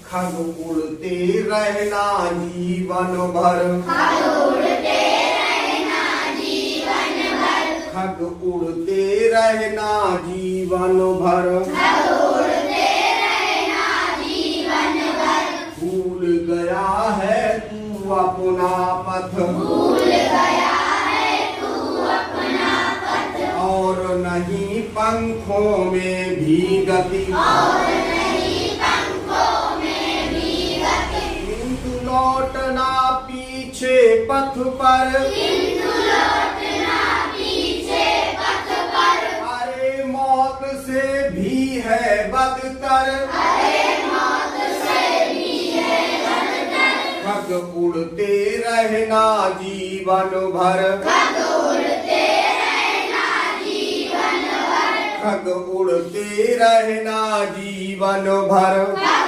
खग उड़ते रहना जीवन भर, खग उड़ते रहना जीवन भर, खग उड़ते रहना जीवन भर, खग उड़ते रहना जीवन भर। भूल गया है तू अपना पथ, भूल गया है तू अपना पथ, और नहीं पंखों में भी गति, और नहीं पंखों में भी गति। किंतु लौटना पीछे पथ पर, किंतु लौटना पीछे पथ पर, अरे मौत से भी है बदतर, अरे मौत से भी है बदतर। खग उड़ते रहना जीवन भर, खग उड़ते रहना जीवन भर, खग उड़ते रहना जीवन भर, खग